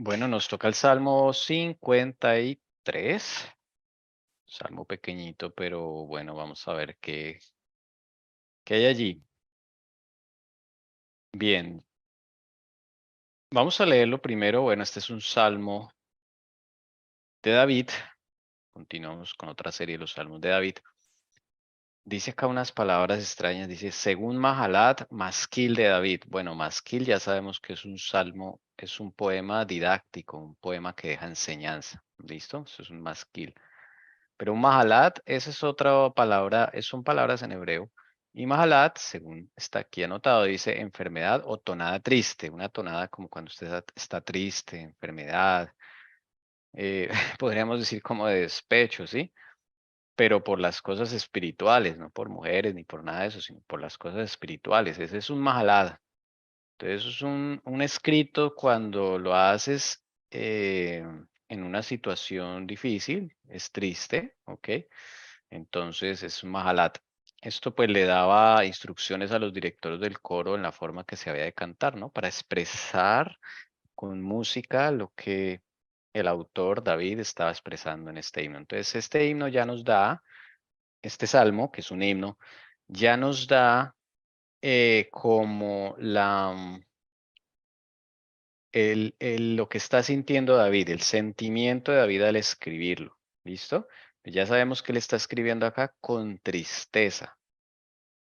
Bueno, nos toca el Salmo 53. Salmo pequeñito, pero bueno, vamos a ver qué hay allí. Bien, vamos a leerlo primero. Bueno, este es un salmo de David. Continuamos con otra serie de los salmos de David. Dice acá unas palabras extrañas. Dice, según Mahalat, Masquil de David. Bueno, Masquil ya sabemos que es un salmo, es un poema didáctico, un poema que deja enseñanza. ¿Listo? Eso es un Masquil. Pero un Mahalat, esa es otra palabra, son palabras en hebreo. Y Mahalat, según está aquí anotado, dice enfermedad o tonada triste. Una tonada como cuando usted está triste, enfermedad. Podríamos decir como de despecho, ¿sí? Pero por las cosas espirituales, no por mujeres ni por nada de eso, sino por las cosas espirituales. Ese es un Mahalat. Entonces, eso es un escrito cuando lo haces en una situación difícil, es triste, ¿ok? Entonces es un Mahalat. Esto pues le daba instrucciones a los directores del coro en la forma que se había de cantar, ¿no? Para expresar con música lo que el autor David estaba expresando en este himno. Entonces este himno ya nos da, este salmo, que es un himno, ya nos da como lo que está sintiendo David, el sentimiento de David al escribirlo. ¿Listo? Ya sabemos que él está escribiendo acá con tristeza,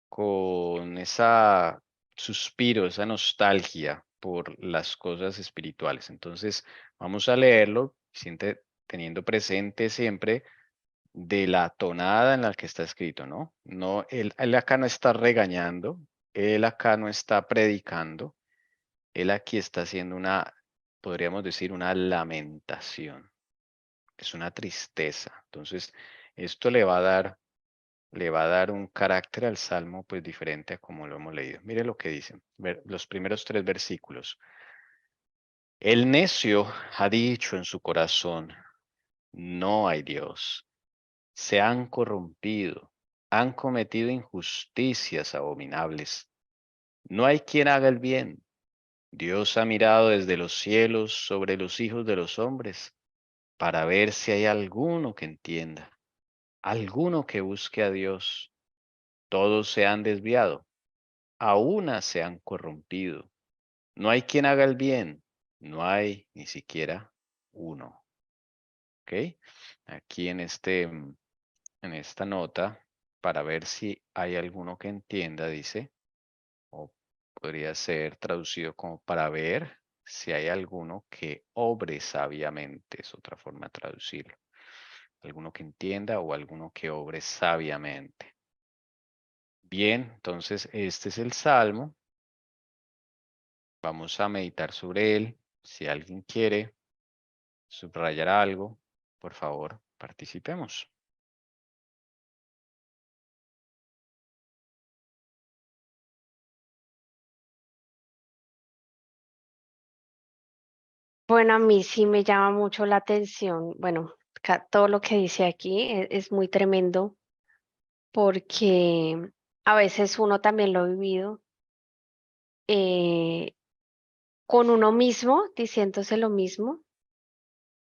con esa suspiro, esa nostalgia por las cosas espirituales. Entonces, vamos a leerlo, teniendo presente siempre de la tonada en la que está escrito, ¿no? No, él acá no está regañando, él acá no está predicando, él aquí está haciendo podríamos decir, una lamentación. Es una tristeza. Entonces, esto le va a dar un carácter al salmo pues diferente a como lo hemos leído. Mire lo que dicen los primeros 3 versículos. El necio ha dicho en su corazón, no hay Dios. Se han corrompido, han cometido injusticias abominables. No hay quien haga el bien. Dios ha mirado desde los cielos sobre los hijos de los hombres para ver si hay alguno que entienda, alguno que busque a Dios. Todos se han desviado, a una se han corrompido. No hay quien haga el bien, no hay ni siquiera uno. ¿Ok? Aquí en esta nota, para ver si hay alguno que entienda, dice, o podría ser traducido como para ver si hay alguno que obre sabiamente, es otra forma de traducirlo. Alguno que entienda o alguno que obre sabiamente. Bien, entonces este es el Salmo. Vamos a meditar sobre él. Si alguien quiere subrayar algo, por favor, participemos. Bueno, a mí sí me llama mucho la atención. Bueno, todo lo que dice aquí es muy tremendo porque a veces uno también lo ha vivido eh, con uno mismo, diciéndose lo mismo,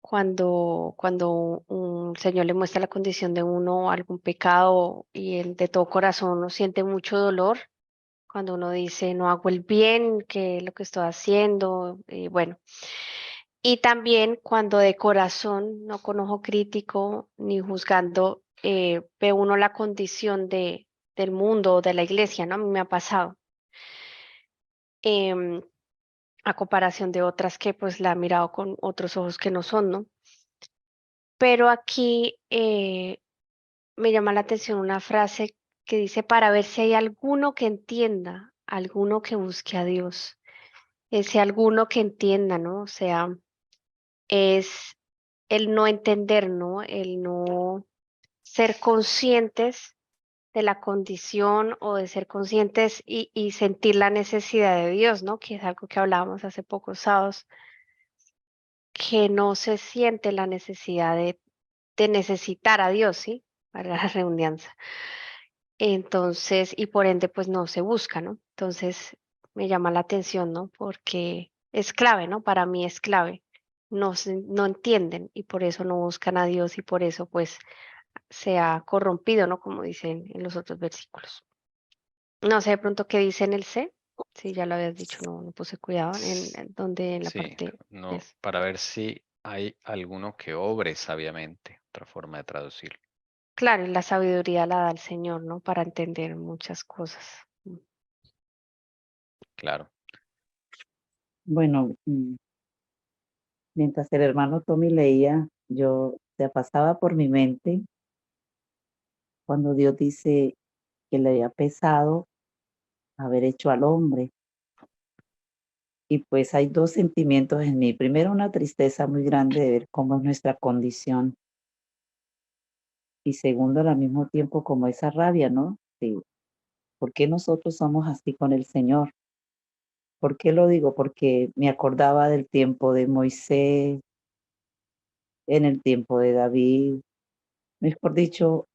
cuando un Señor le muestra la condición de uno, algún pecado y él de todo corazón uno siente mucho dolor. Cuando uno dice no hago el bien, que es lo que estoy haciendo, bueno. Y también cuando de corazón, no con ojo crítico ni juzgando, ve uno la condición del mundo o de la iglesia, ¿no? A mí me ha pasado, em, a comparación de otras que pues la han mirado con otros ojos que no son, ¿no? Pero aquí me llama la atención una frase que dice, para ver si hay alguno que entienda, alguno que busque a Dios, ese alguno que entienda, ¿no? O sea, es el no entender, ¿no? El no ser conscientes de la condición o de ser conscientes y sentir la necesidad de Dios, ¿no? Que es algo que hablábamos hace pocos sábados, que no se siente la necesidad de necesitar a Dios, ¿sí? Para la redundancia. Entonces, y por ende, pues no se busca, ¿no? Entonces, me llama la atención, ¿no? Porque es clave, ¿no? Para mí es clave. no entienden y por eso no buscan a Dios y por eso pues se ha corrompido, ¿no? Como dicen en los otros versículos. No sé de pronto qué dice en el C. Sí, ya lo habías dicho, no puse cuidado en donde en la Sí, parte no, es. para ver si hay alguno que obre sabiamente, otra forma de traducirlo. Claro, y la sabiduría la da el Señor, ¿no? Para entender muchas cosas. Claro. Bueno, mientras el hermano Tommy leía, se pasaba por mi mente cuando Dios dice que le había pesado haber hecho al hombre. Y pues hay dos sentimientos en mí. Primero, una tristeza muy grande de ver cómo es nuestra condición. Y segundo, al mismo tiempo, como esa rabia, ¿no? Sí. ¿Por qué nosotros somos así con el Señor? ¿Por qué lo digo? Porque me acordaba del tiempo de Moisés, en el tiempo de David, mejor dicho,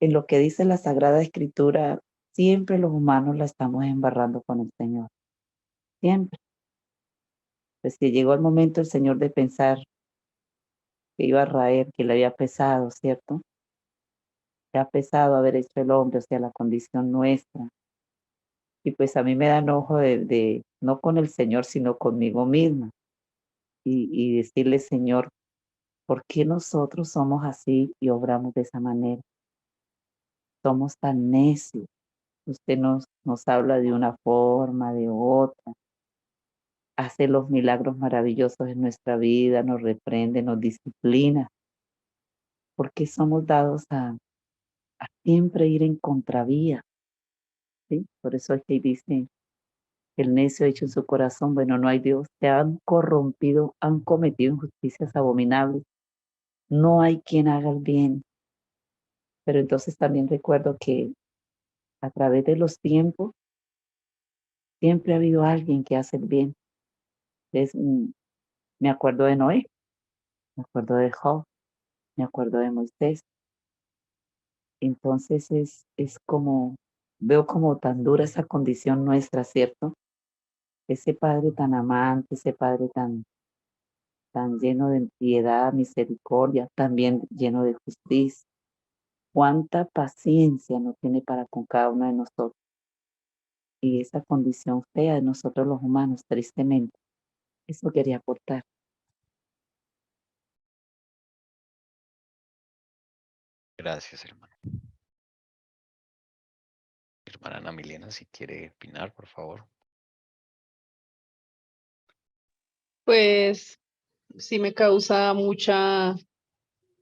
en lo que dice la Sagrada Escritura, siempre los humanos la estamos embarrando con el Señor, siempre. Pues que llegó el momento el Señor de pensar que iba a raer, que le había pesado, ¿cierto? Le ha pesado haber hecho el hombre, o sea, la condición nuestra. Y pues a mí me da enojo no con el Señor, sino conmigo misma. Y decirle, Señor, ¿por qué nosotros somos así y obramos de esa manera? Somos tan necios. Usted nos habla de una forma, de otra, hace los milagros maravillosos en nuestra vida, nos reprende, nos disciplina, porque somos dados a siempre ir en contravía, ¿sí? Por eso es que dice, el necio ha dicho en su corazón, bueno, no hay Dios, se han corrompido, han cometido injusticias abominables, no hay quien haga el bien. Pero entonces también recuerdo que a través de los tiempos, siempre ha habido alguien que hace el bien. Me acuerdo de Noé, me acuerdo de Job, me acuerdo de Moisés. Entonces es como, veo como tan dura esa condición nuestra, ¿cierto? Ese Padre tan amante, ese Padre tan lleno de piedad, misericordia, también lleno de justicia. Cuánta paciencia no tiene para con cada uno de nosotros. Y esa condición fea de nosotros los humanos, tristemente. Eso quería aportar. Gracias, hermano. Hermana Ana Milena, si quiere opinar, por favor. Pues sí me causa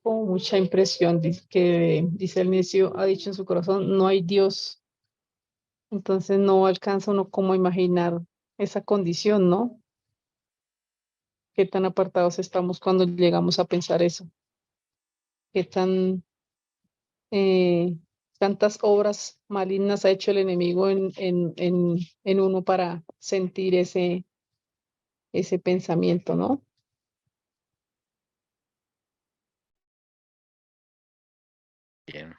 como mucha impresión que dice el necio, ha dicho en su corazón, no hay Dios. Entonces no alcanza uno como a imaginar esa condición, ¿no? Qué tan apartados estamos cuando llegamos a pensar eso. Qué eh, tantas obras malignas ha hecho el enemigo en uno para sentir ese pensamiento, ¿no? Bien.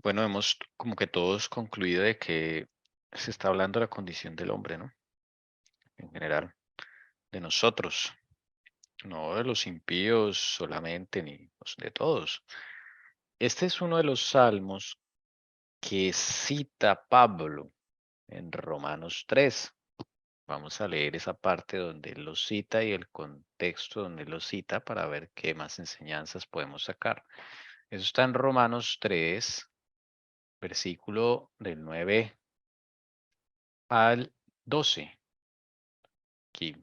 Bueno, hemos como que todos concluido de que se está hablando de la condición del hombre, ¿no? En general, de nosotros, no de los impíos solamente, ni pues, de todos. Este es uno de los salmos que cita Pablo en Romanos 3. Vamos a leer esa parte donde él lo cita y el contexto donde lo cita para ver qué más enseñanzas podemos sacar. Eso está en Romanos 3, versículo del 9 al 12. Aquí,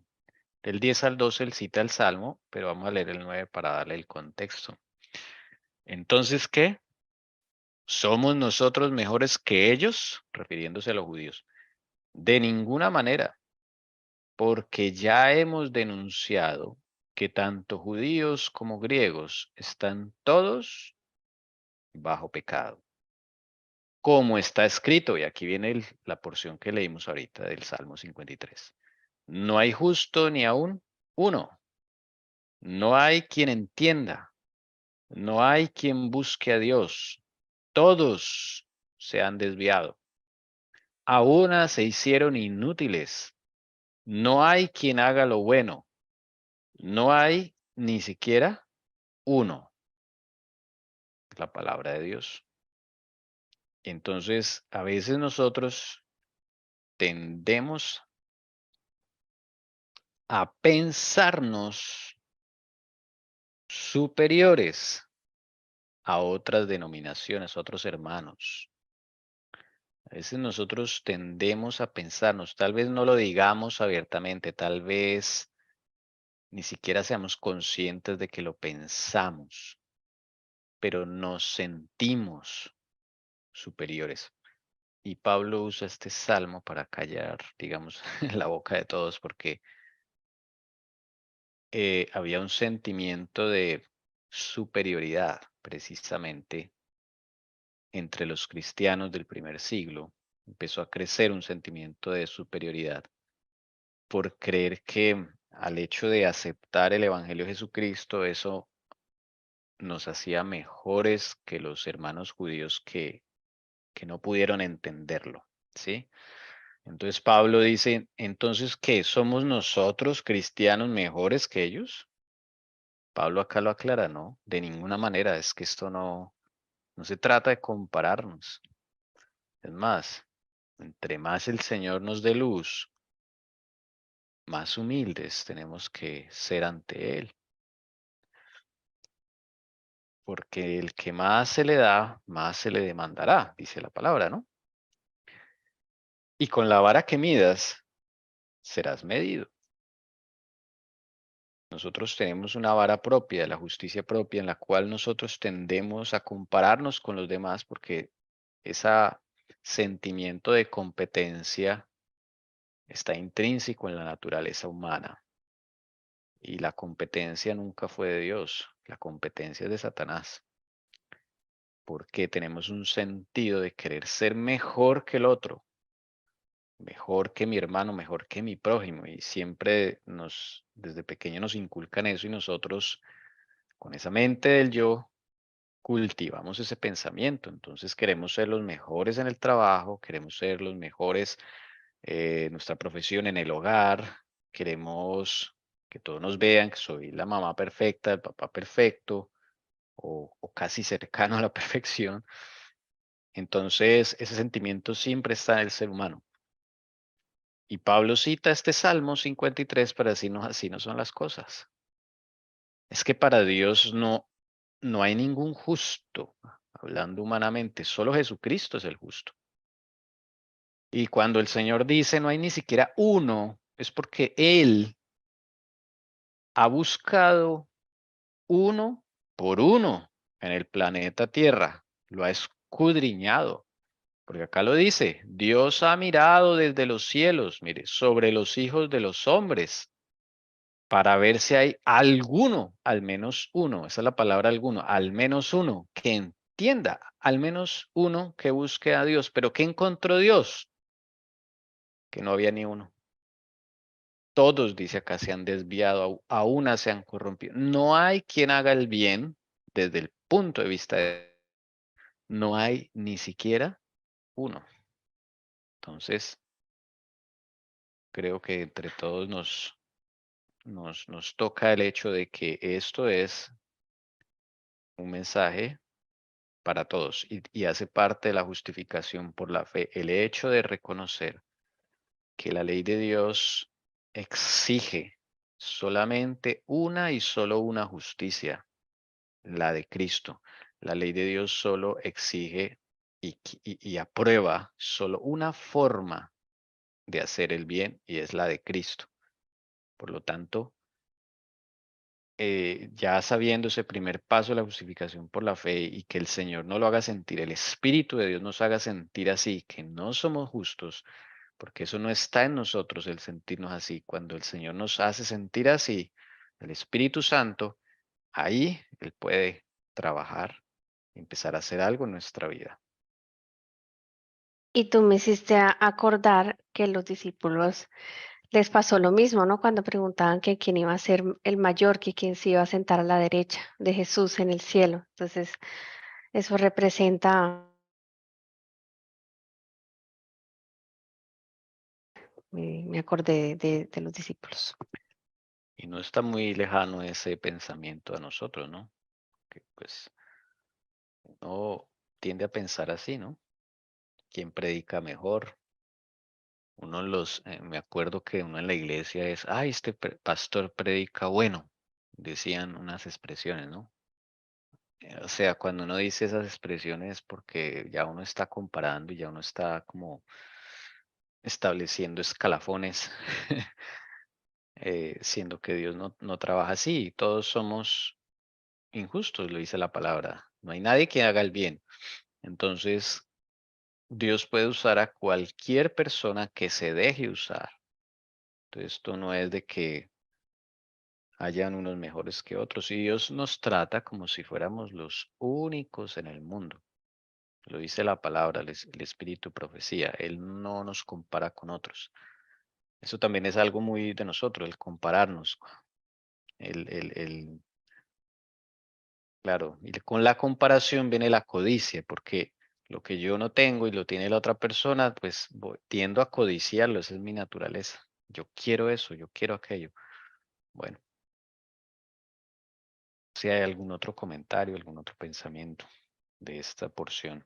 del 10 al 12 él cita el Salmo, pero vamos a leer el 9 para darle el contexto. Entonces, ¿qué? ¿Somos nosotros mejores que ellos? Refiriéndose a los judíos. De ninguna manera, porque ya hemos denunciado que tanto judíos como griegos están todos bajo pecado. Como está escrito, y aquí viene la porción que leímos ahorita del Salmo 53. No hay justo ni aún uno. No hay quien entienda. No hay quien busque a Dios. Todos se han desviado. A una se hicieron inútiles. No hay quien haga lo bueno. No hay ni siquiera uno. La palabra de Dios. Entonces, a veces nosotros tendemos a pensarnos superiores a otras denominaciones, a otros hermanos. A veces nosotros tendemos a pensarnos, tal vez no lo digamos abiertamente, tal vez ni siquiera seamos conscientes de que lo pensamos, pero nos sentimos superiores. Y Pablo usa este salmo para callar, digamos, la boca de todos, porque había un sentimiento de superioridad, precisamente, entre los cristianos del primer siglo. Empezó a crecer un sentimiento de superioridad por creer que al hecho de aceptar el Evangelio de Jesucristo, eso nos hacía mejores que los hermanos judíos que no pudieron entenderlo, ¿sí? Entonces Pablo dice, entonces, ¿qué? ¿Somos nosotros cristianos mejores que ellos? Pablo acá lo aclara, no, de ninguna manera, es que esto no se trata de compararnos. Es más, entre más el Señor nos dé luz, más humildes tenemos que ser ante Él. Porque el que más se le da, más se le demandará, dice la palabra, ¿no? Y con la vara que midas, serás medido. Nosotros tenemos una vara propia, la justicia propia, en la cual nosotros tendemos a compararnos con los demás porque ese sentimiento de competencia está intrínseco en la naturaleza humana. Y la competencia nunca fue de Dios, la competencia es de Satanás. Porque tenemos un sentido de querer ser mejor que el otro, mejor que mi hermano, mejor que mi prójimo. Y siempre desde pequeño nos inculcan eso y nosotros con esa mente del yo cultivamos ese pensamiento. Entonces queremos ser los mejores en el trabajo, queremos ser los mejores en nuestra profesión, en el hogar, queremos que todos nos vean que soy la mamá perfecta, el papá perfecto o casi cercano a la perfección. Entonces ese sentimiento siempre está en el ser humano. Y Pablo cita este Salmo 53 para decirnos así no son las cosas. Es que para Dios no hay ningún justo, hablando humanamente, solo Jesucristo es el justo. Y cuando el Señor dice no hay ni siquiera uno, es porque Él ha buscado uno por uno en el planeta Tierra, lo ha escudriñado. Porque acá lo dice, Dios ha mirado desde los cielos, mire, sobre los hijos de los hombres, para ver si hay alguno, al menos uno, esa es la palabra alguno, al menos uno que entienda, al menos uno que busque a Dios. Pero ¿qué encontró Dios? Que no había ni uno. Todos, dice acá, se han desviado, a una se han corrompido. No hay quien haga el bien desde el punto de vista de... No hay ni siquiera uno. Entonces, creo que entre todos nos toca el hecho de que esto es un mensaje para todos y hace parte de la justificación por la fe. El hecho de reconocer que la ley de Dios exige solamente una y solo una justicia, la de Cristo. La ley de Dios solo exige y aprueba solo una forma de hacer el bien y es la de Cristo. Por lo tanto, ya sabiendo ese primer paso de la justificación por la fe y que el Señor no lo haga sentir, el Espíritu de Dios nos haga sentir así, que no somos justos, porque eso no está en nosotros el sentirnos así. Cuando el Señor nos hace sentir así, el Espíritu Santo, ahí Él puede trabajar, empezar a hacer algo en nuestra vida. Y tú me hiciste acordar que los discípulos les pasó lo mismo, ¿no? Cuando preguntaban que quién iba a ser el mayor, que quién se iba a sentar a la derecha de Jesús en el cielo. Entonces, eso representa, me acordé de los discípulos. Y no está muy lejano ese pensamiento a nosotros, ¿no? Que pues uno tiende a pensar así, ¿no? ¿Quién predica mejor? Me acuerdo que uno en la iglesia es, ay, este pastor predica bueno, decían unas expresiones, ¿no? O sea, cuando uno dice esas expresiones porque ya uno está comparando y ya uno está como estableciendo escalafones, siendo que Dios no trabaja así, todos somos injustos, lo dice la palabra, no hay nadie que haga el bien. Entonces, Dios puede usar a cualquier persona que se deje usar. Entonces, esto no es de que hayan unos mejores que otros. Y Dios nos trata como si fuéramos los únicos en el mundo. Lo dice la palabra, el espíritu profecía. Él no nos compara con otros. Eso también es algo muy de nosotros, el compararnos. Claro, y con la comparación viene la codicia, porque lo que yo no tengo y lo tiene la otra persona, pues tiendo a codiciarlo, esa es mi naturaleza. Yo quiero eso, yo quiero aquello. Bueno, si hay algún otro comentario, algún otro pensamiento de esta porción.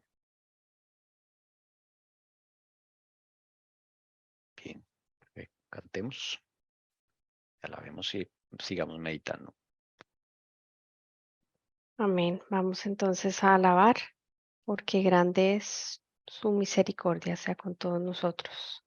Bien, cantemos, alabemos y sigamos meditando. Amén. Vamos entonces a alabar, porque grande es su misericordia, sea con todos nosotros.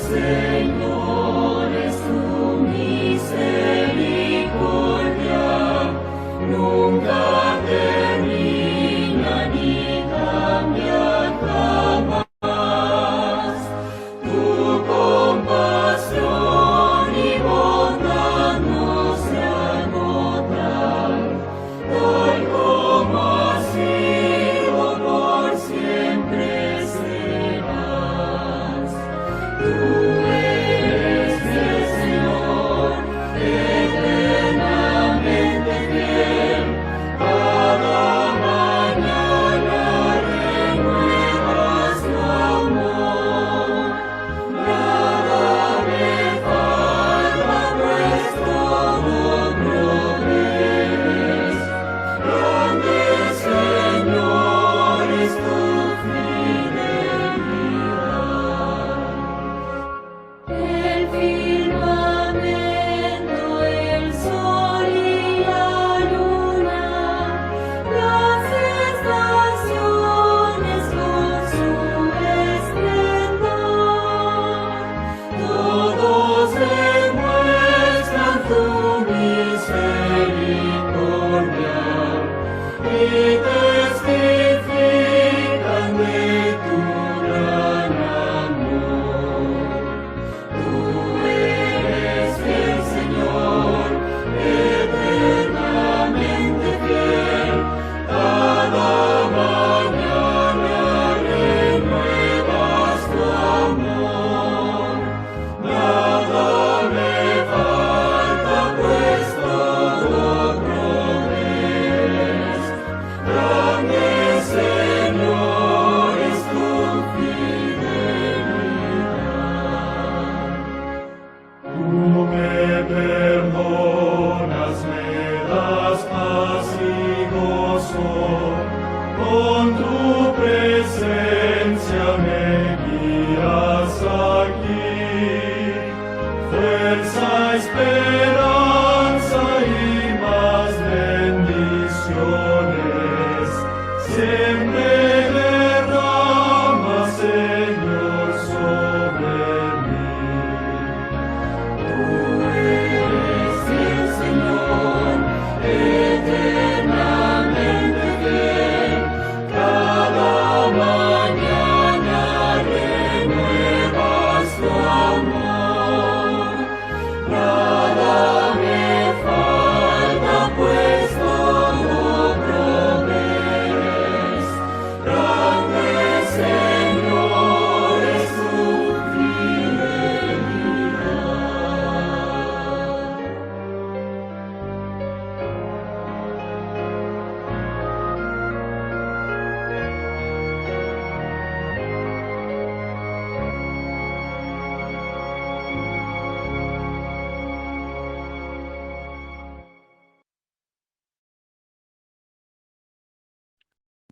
Señor, es tu misericordia, nunca termina ni cambia jamás. Tu compasión y bondad no se agotan, tal como has sido por siempre serás. Tú eres el Señor, eternamente fiel. Cada mañana renuevas tu amor. Nada me falta, pues todo provees. Grande, Señor, es tu fidelidad. El firmamento, el sol y la luna, las estaciones con su esplendor, todos demuestran tu misericordia y testifican de tu gran amor. Tú eres fiel, Señor, eternamente fiel. Cada mañana renuevas tu amor. Nada me falta, pues todo provees. Grande, Señor, es tu fidelidad. Tú me perdonas, me das paz y gozo, con tu presencia me guías aquí. Fuerza, esperanza y más bendiciones, siempre derrama, Señor, sobre mí. Tú eres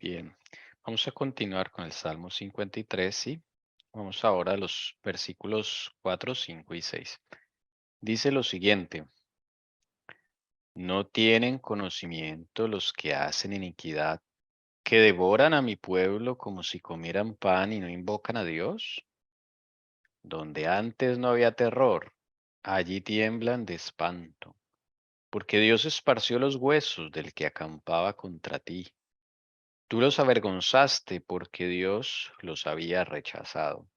Bien, vamos a continuar con el Salmo 53, ¿sí? Vamos ahora a los versículos 4, 5 y 6. Dice lo siguiente: ¿no tienen conocimiento los que hacen iniquidad, que devoran a mi pueblo como si comieran pan y no invocan a Dios? Donde antes no había terror, allí tiemblan de espanto, porque Dios esparció los huesos del que acampaba contra ti. Tú los avergonzaste porque Dios los había rechazado.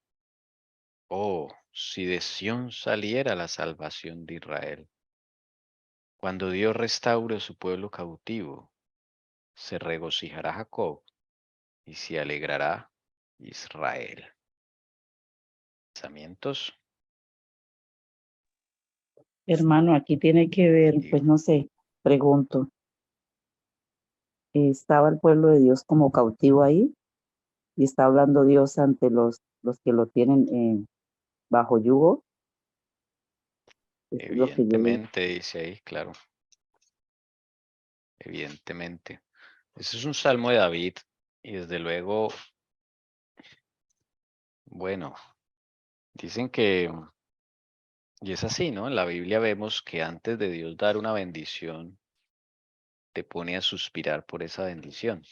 Oh, si de Sión saliera la salvación de Israel. Cuando Dios restaure su pueblo cautivo, se regocijará Jacob y se alegrará Israel. Pensamientos. Hermano, aquí tiene que ver, Sí. pues no sé, pregunto, ¿estaba el pueblo de Dios como cautivo ahí? ¿Y está hablando Dios ante los que lo tienen bajo yugo? Eso es lo que yo digo. Evidentemente, dice ahí, claro. Evidentemente. Ese es un salmo de David y desde luego, bueno, dicen que, y es así, ¿no? En la Biblia vemos que antes de Dios dar una bendición, te pone a suspirar por esa bendición.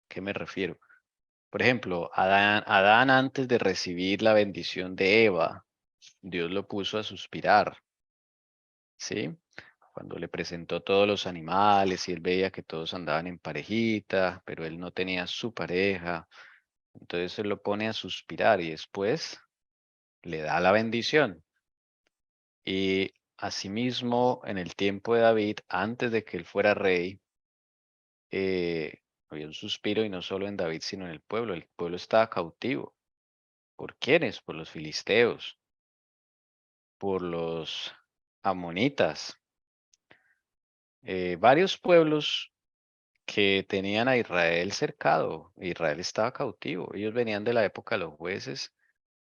¿Qué me refiero? Por ejemplo, Adán antes de recibir la bendición de Eva, Dios lo puso a suspirar, ¿sí? Cuando le presentó todos los animales y él veía que todos andaban en parejita, pero él no tenía su pareja, entonces él lo pone a suspirar y después le da la bendición. Y asimismo, en el tiempo de David, antes de que él fuera rey, había un suspiro y no solo en David, sino en el pueblo. El pueblo estaba cautivo. ¿Por quiénes? Por los filisteos, por los amonitas, varios pueblos que tenían a Israel cercado. Israel estaba cautivo. Ellos venían de la época de los jueces.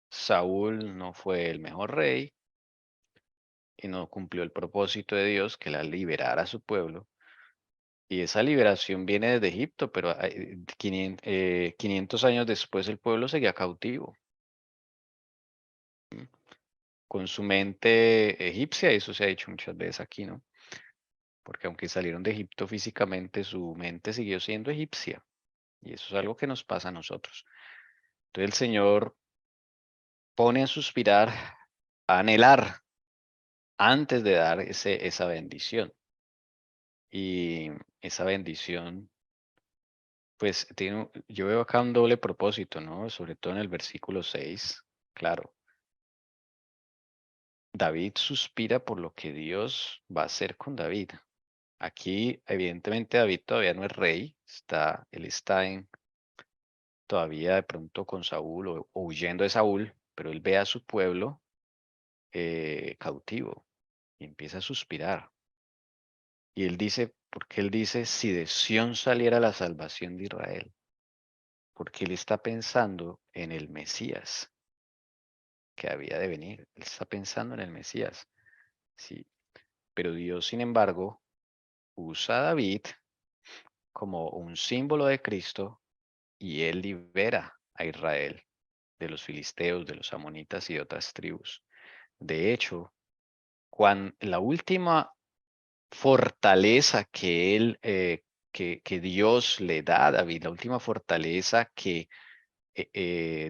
Saúl no fue el mejor rey y no cumplió el propósito de Dios, que era liberar a su pueblo. Y esa liberación viene desde Egipto, pero 500 años después el pueblo seguía cautivo, con su mente egipcia, y eso se ha dicho muchas veces aquí, ¿no? Porque aunque salieron de Egipto físicamente, su mente siguió siendo egipcia. Y eso es algo que nos pasa a nosotros. Entonces el Señor pone a suspirar, a anhelar, antes de dar esa bendición. Y esa bendición, pues yo veo acá un doble propósito, ¿no? Sobre todo en el versículo 6, claro. David suspira por lo que Dios va a hacer con David. Aquí, evidentemente, David todavía no es rey, él está todavía de pronto con Saúl o huyendo de Saúl, pero él ve a su pueblo cautivo y empieza a suspirar. Y él dice, porque él dice, si de Sión saliera la salvación de Israel, porque él está pensando en el Mesías que había de venir. Él está pensando en el Mesías, sí. Pero Dios, sin embargo, usa a David como un símbolo de Cristo y él libera a Israel de los filisteos, de los amonitas y de otras tribus. De hecho, cuando la última fortaleza que Dios le da a David, la última fortaleza que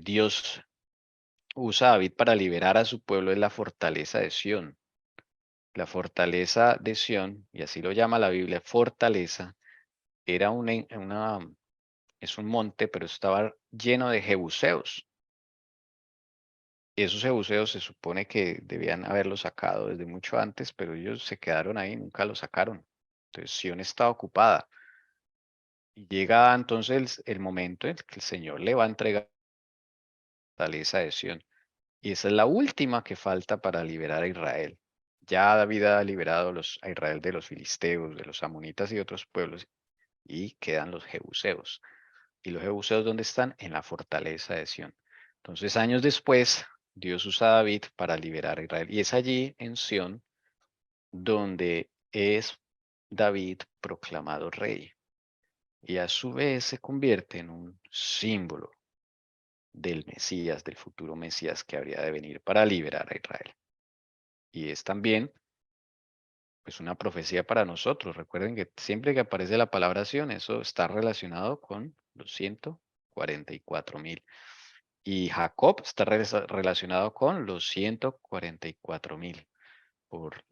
Dios usa a David para liberar a su pueblo es la fortaleza de Sión. La fortaleza de Sión, y así lo llama la Biblia, fortaleza, era es un monte, pero estaba lleno de jebuseos. Y esos jebuseos se supone que debían haberlos sacado desde mucho antes, pero ellos se quedaron ahí, nunca lo sacaron. Entonces Sión está ocupada. Y llega entonces el momento en que el Señor le va a entregar la fortaleza de Sión. Y esa es la última que falta para liberar a Israel. Ya David ha liberado a Israel de los filisteos, de los amonitas y de otros pueblos, y quedan los jebuseos. ¿Y los jebuseos dónde están? En la fortaleza de Sión. Entonces, años después, Dios usa a David para liberar a Israel. Y es allí, en Sión, donde es David proclamado rey. y a su vez se convierte en un símbolo del Mesías, del futuro Mesías que habría de venir para liberar a Israel. Y es también pues una profecía para nosotros. Recuerden que siempre que aparece la palabra Sión, eso está relacionado con los 144,000. Y Jacob está relacionado con los 144,000 por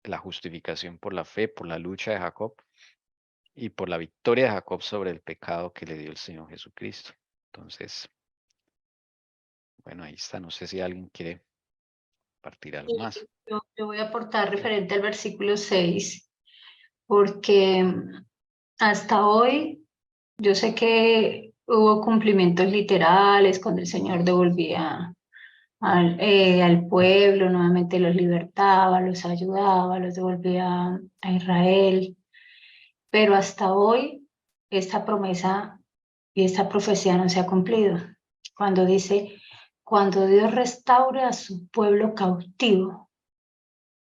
la justificación por la fe, por la lucha de Jacob y por la victoria de Jacob sobre el pecado que le dio el Señor Jesucristo. Entonces, bueno, ahí está. No sé si alguien quiere partir algo más. Yo voy a aportar referente al versículo 6, porque hasta hoy yo sé que hubo cumplimientos literales cuando el Señor devolvía al pueblo, nuevamente los libertaba, los ayudaba, los devolvía a Israel, pero hasta hoy esta promesa y esta profecía no se ha cumplido. Cuando dice, cuando Dios restaure a su pueblo cautivo,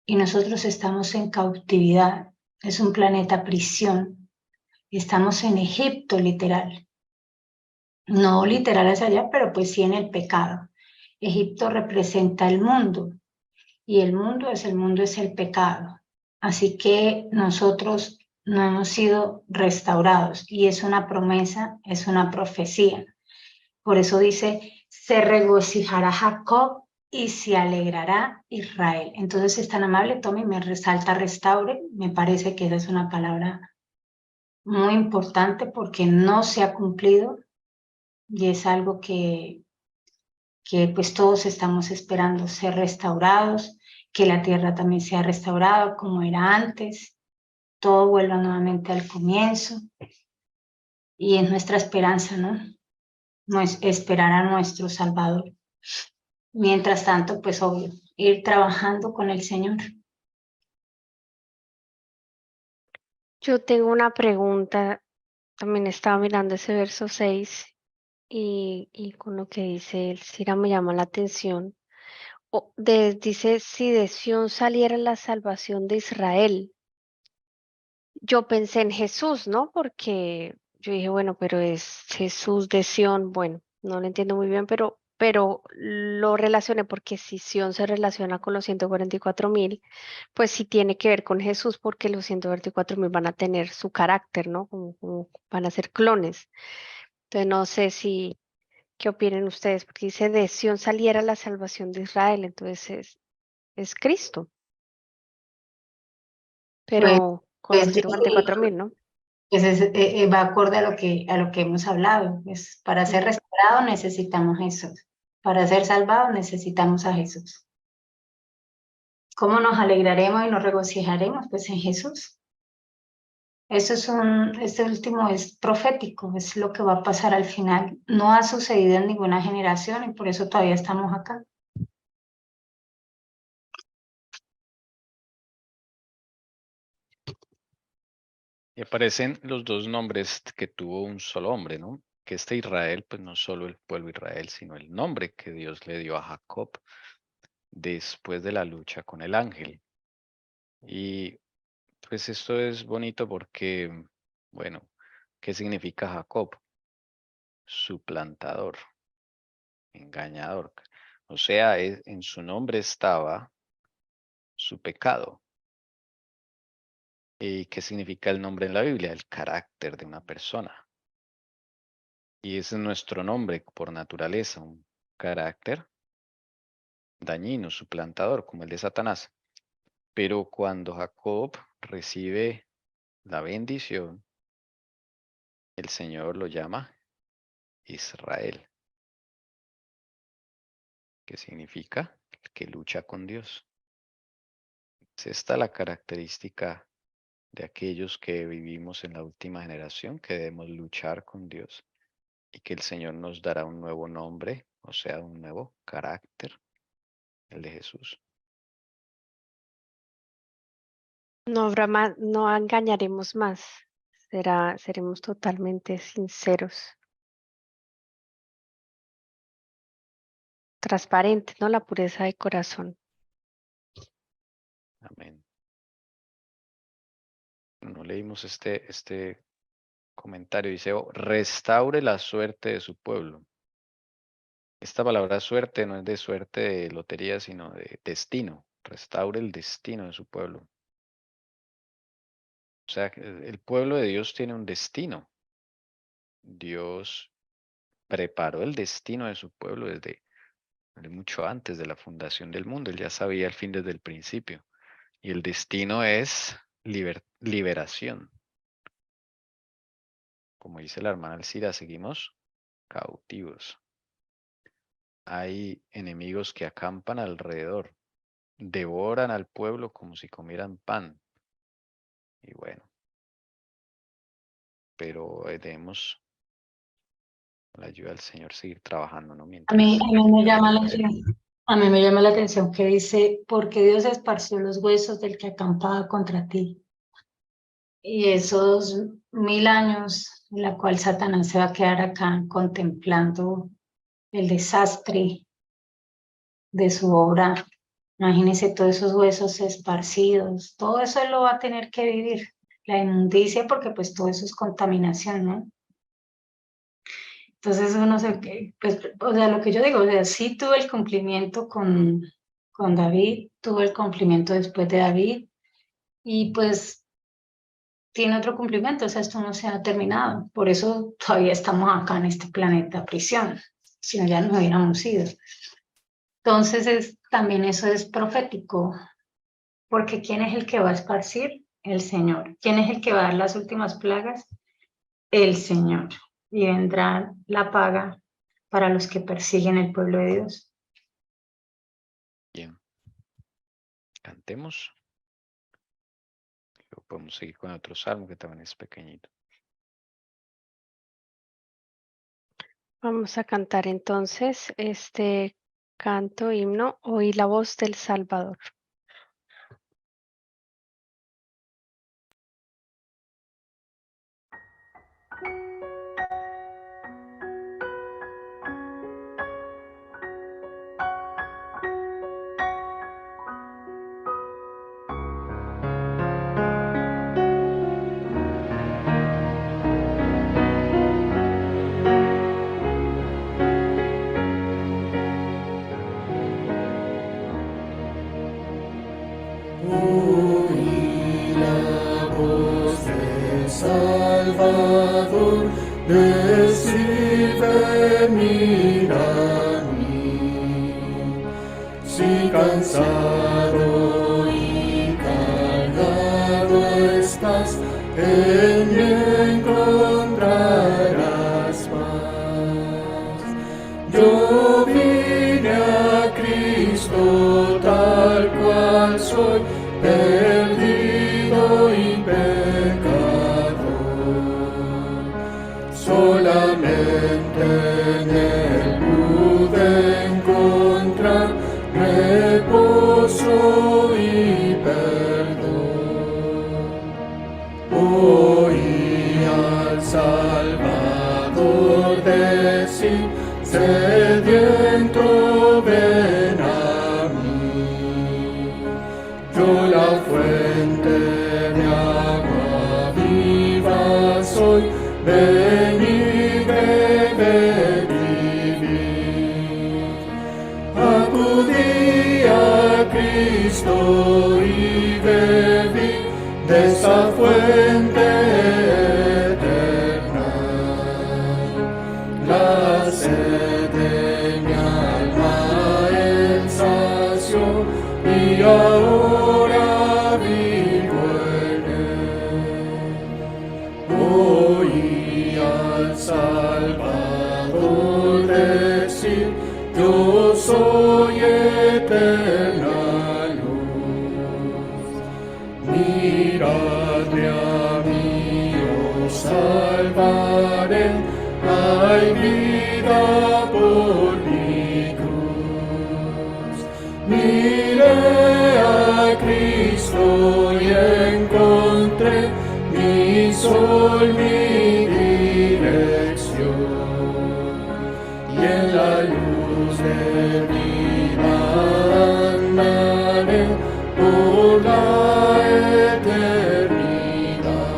y nosotros estamos en cautividad, es un planeta prisión, estamos en Egipto literal, no literal hacia allá, pero pues sí en el pecado. Egipto representa el mundo, y el mundo es el pecado, así que nosotros no hemos sido restaurados, y es una promesa, es una profecía. Por eso dice, se regocijará Jacob y se alegrará Israel. Entonces, si es tan amable, tome y me resalta restaure. Me parece que esa es una palabra muy importante porque no se ha cumplido y es algo que pues todos estamos esperando ser restaurados, que la tierra también sea restaurada como era antes, todo vuelva nuevamente al comienzo y es nuestra esperanza, ¿no? No es esperar a nuestro Salvador. Mientras tanto, pues obvio, ir trabajando con el Señor. Yo tengo una pregunta, también estaba mirando ese verso 6 y con lo que dice el Sira me llama la atención. Dice, si de Sión saliera la salvación de Israel. Yo pensé en Jesús, ¿no? Porque yo dije, bueno, pero es Jesús de Sión. Bueno, no lo entiendo muy bien, pero lo relacioné porque si Sión se relaciona con los 144,000, pues sí tiene que ver con Jesús porque los 144,000 van a tener su carácter, ¿no? Como van a ser clones. Entonces no sé qué opinen ustedes, porque dice de Sión saliera la salvación de Israel, entonces es Cristo, Pues, pero con los pues, 144,000, ¿no? va acorde a lo que hemos hablado. Es, para ser restaurado necesitamos Jesús. Para ser salvados necesitamos a Jesús. ¿Cómo nos alegraremos y nos regocijaremos? Pues en Jesús. Este último es profético, es lo que va a pasar al final. No ha sucedido en ninguna generación y por eso todavía estamos acá. Y aparecen los dos nombres que tuvo un solo hombre, ¿no? Que Israel, pues no solo el pueblo Israel, sino el nombre que Dios le dio a Jacob después de la lucha con el ángel. Y pues esto es bonito porque, bueno, ¿qué significa Jacob? Suplantador, engañador. O sea, en su nombre estaba su pecado. ¿Y qué significa el nombre en la Biblia? El carácter de una persona. Y ese es nuestro nombre por naturaleza, un carácter dañino, suplantador, como el de Satanás. Pero cuando Jacob recibe la bendición, el Señor lo llama Israel, que significa el que lucha con Dios. Es esta la característica de aquellos que vivimos en la última generación, que debemos luchar con Dios y que el Señor nos dará un nuevo nombre, o sea, un nuevo carácter, el de Jesús. No habrá más, no engañaremos más. Seremos totalmente sinceros, transparentes, ¿no? La pureza de corazón. Amén. No leímos este comentario. Dice, "Oh, restaure la suerte de su pueblo". Esta palabra suerte no es de suerte de lotería, sino de destino. Restaure el destino de su pueblo. O sea, que el pueblo de Dios tiene un destino. Dios preparó el destino de su pueblo desde mucho antes de la fundación del mundo. Él ya sabía el fin desde el principio. Y el destino es liberación. Como dice la hermana Alcira, seguimos cautivos. Hay enemigos que acampan alrededor, devoran al pueblo como si comieran pan. Y bueno, pero debemos, con la ayuda del Señor, seguir trabajando, ¿no? A Mientras mí me llama la ayuda a Él. atención. A mí me llama la atención que dice, porque Dios esparció los huesos del que acampaba contra ti. Y esos 1000 años en la cual Satanás se va a quedar acá contemplando el desastre de su obra. Imagínense todos esos huesos esparcidos, todo eso él lo va a tener que vivir. La inmundicia, porque pues todo eso es contaminación, ¿no? Entonces uno se, pues, o sea, lo que yo digo, o sea, sí tuvo el cumplimiento con David, tuvo el cumplimiento después de David, y pues tiene otro cumplimiento, o sea, esto no se ha terminado, por eso todavía estamos acá en este planeta prisión, si no ya nos hubiéramos ido. Entonces también eso es profético, porque ¿quién es el que va a esparcir? El Señor. ¿Quién es el que va a dar las últimas plagas? El Señor. Y vendrá la paga para los que persiguen el pueblo de Dios. Bien. Cantemos. Luego podemos seguir con otro salmo que también es pequeñito. Vamos a cantar entonces este canto, himno, Oí la voz del Salvador. Oí la voz del Salvador decir venir a mí. Si cansado y cargado estás, en mí encontrarás paz. Yo vine a Cristo tal cual soy, perdido y pecador. Solamente en Él pude encontrar reposo y perdón. Oí al Salvador decir, sediento ven a mí. Yo la fuente de agua viva soy, ven y bebe vivir. Acudí a Cristo y bebí de esa fuente eterna. La sed de mi alma Él sació y ahora vivo en Él. Oí al Salvador decir, yo soy eterna luz. Miradme a mí, os salvaré, hay vida por mi cruz. Miré a Cristo y encontré mi sol, mi dirección. Y en la luz de vida andaré por la eternidad.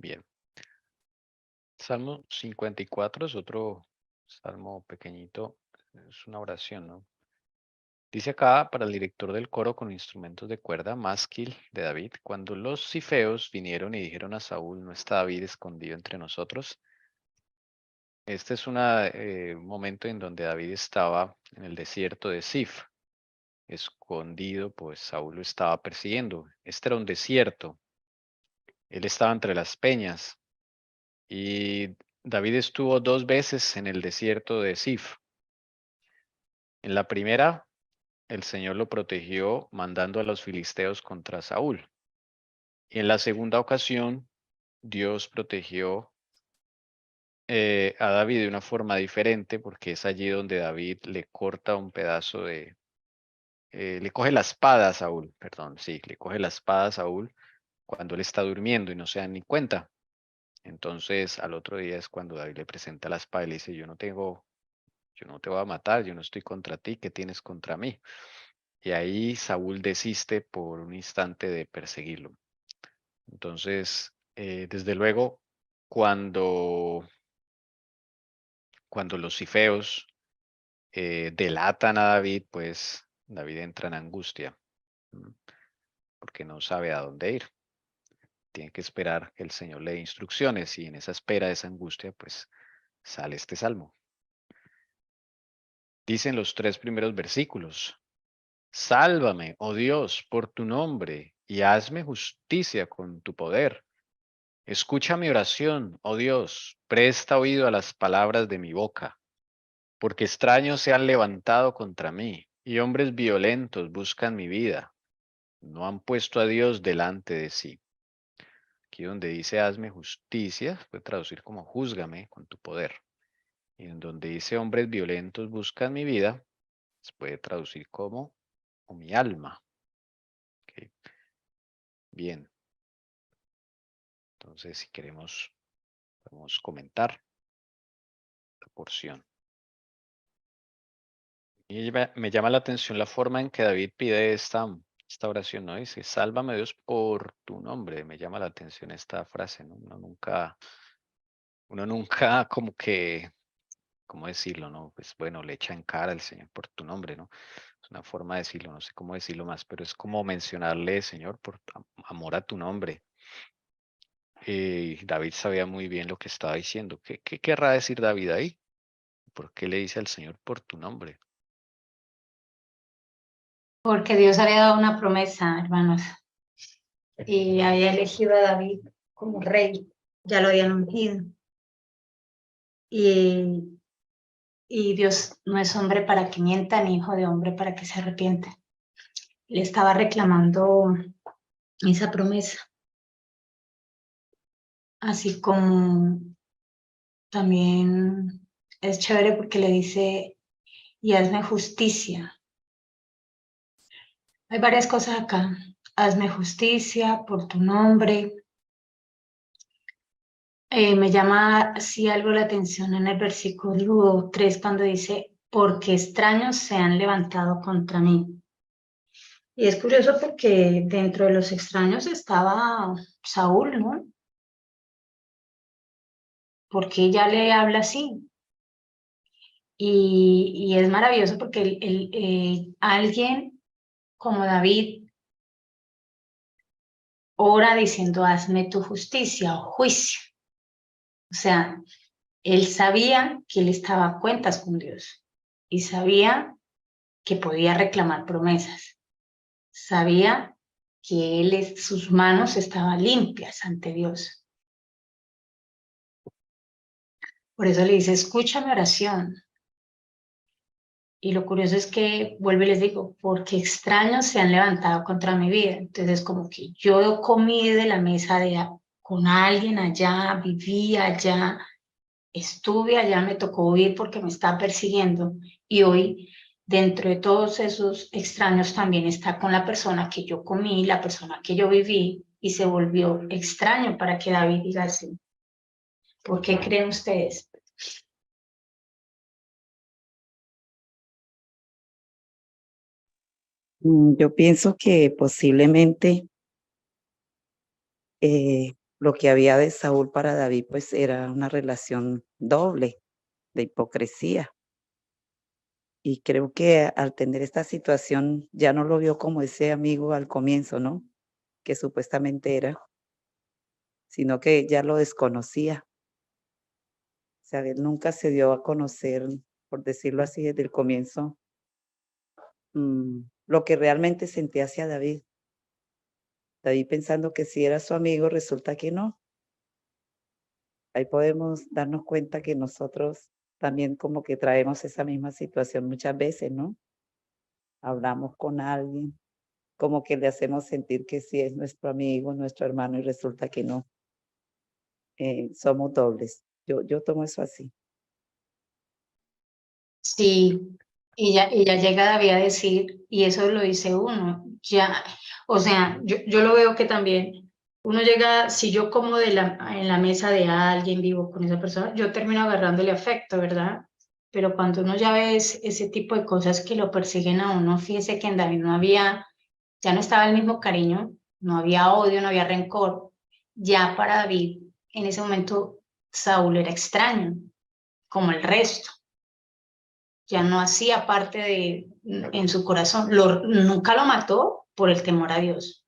Bien. Salmo 54 es otro salmo pequeñito, es una oración, ¿no? Dice acá para el director del coro con instrumentos de cuerda, másquil de David, cuando los cifeos vinieron y dijeron a Saúl, ¿no está David escondido entre nosotros? Este es un momento en donde David estaba en el desierto de Sif, escondido, pues Saúl lo estaba persiguiendo. Este era un desierto, él estaba entre las peñas y David estuvo 2 veces en el desierto de Sif. En la primera, el Señor lo protegió mandando a los filisteos contra Saúl. Y en la segunda ocasión, Dios protegió a David de una forma diferente, porque es allí donde David le corta un pedazo le coge la espada a Saúl, perdón, sí, le coge la espada a Saúl cuando él está durmiendo y no se da ni cuenta. Entonces, al otro día es cuando David le presenta la espada y le dice, yo no te voy a matar, yo no estoy contra ti, ¿qué tienes contra mí? Y ahí Saúl desiste por un instante de perseguirlo. Entonces, desde luego, cuando los cifeos delatan a David, pues David entra en angustia, porque no sabe a dónde ir. Tiene que esperar que el Señor le dé instrucciones y en esa espera, esa angustia, pues sale este salmo. Dicen los 3 primeros versículos, sálvame, oh Dios, por tu nombre, y hazme justicia con tu poder. Escucha mi oración, oh Dios, presta oído a las palabras de mi boca, porque extraños se han levantado contra mí, y hombres violentos buscan mi vida. No han puesto a Dios delante de sí. Aquí donde dice hazme justicia, puede traducir como júzgame con tu poder. Y en donde dice hombres violentos buscan mi vida, se puede traducir como o mi alma. Ok. Bien. Entonces, si queremos, podemos comentar la porción. Y me llama la atención la forma en que David pide esta oración, ¿no? Dice, sálvame Dios por tu nombre. Me llama la atención esta frase, ¿no? Uno nunca como que, ¿cómo decirlo, no? Pues bueno, le echa en cara al Señor por tu nombre, ¿no? Es una forma de decirlo, no sé cómo decirlo más, pero es como mencionarle, Señor, por amor a tu nombre. David sabía muy bien lo que estaba diciendo. ¿Qué querrá decir David ahí? ¿Por qué le dice al Señor por tu nombre? Porque Dios había dado una promesa, hermanos, y había elegido a David como rey, ya lo habían ungido. Y Dios no es hombre para que mienta, ni hijo de hombre para que se arrepienta. Le estaba reclamando esa promesa. Así como también es chévere porque le dice, y hazme justicia. Hay varias cosas acá. Hazme justicia por tu nombre. Me llama así algo la atención en el versículo 3 cuando dice, porque extraños se han levantado contra mí. Y es curioso porque dentro de los extraños estaba Saúl, ¿no? Porque ella le habla así. Y es maravilloso porque alguien como David ora diciendo, hazme tu justicia o juicio. O sea, él sabía que él estaba a cuentas con Dios y sabía que podía reclamar promesas. Sabía que sus manos estaban limpias ante Dios. Por eso le dice, escucha mi oración. Y lo curioso es que, vuelvo y les digo, porque extraños se han levantado contra mi vida. Entonces, como que yo comí de la mesa con alguien allá, viví allá, estuve allá, me tocó huir porque me está persiguiendo. Y hoy, dentro de todos esos extraños, también está con la persona que yo comí, la persona que yo viví, y se volvió extraño para que David diga así. ¿Por qué creen ustedes? Yo pienso que posiblemente lo que había de Saúl para David, pues era una relación doble de hipocresía. Y creo que al tener esta situación ya no lo vio como ese amigo al comienzo, ¿no? Que supuestamente era, sino que ya lo desconocía. O sea, él nunca se dio a conocer, por decirlo así, desde el comienzo, lo que realmente sentía hacia David. David pensando que si era su amigo, resulta que no. Ahí podemos darnos cuenta que nosotros también como que traemos esa misma situación muchas veces, ¿no? Hablamos con alguien, como que le hacemos sentir que sí es nuestro amigo, nuestro hermano, y resulta que no. Somos dobles. Yo tomo eso así. Sí, y ya llega David a decir, y eso lo dice uno, ya, o sea, yo lo veo que también uno llega, si yo como en la mesa de alguien, vivo con esa persona, yo termino agarrándole afecto, ¿verdad? Pero cuando uno ya ve ese tipo de cosas que lo persiguen a uno, fíjese que en David ya no estaba el mismo cariño, no había odio, no había rencor, ya para David, en ese momento, Saúl era extraño, como el resto. Ya no hacía parte en su corazón. Nunca lo mató por el temor a Dios,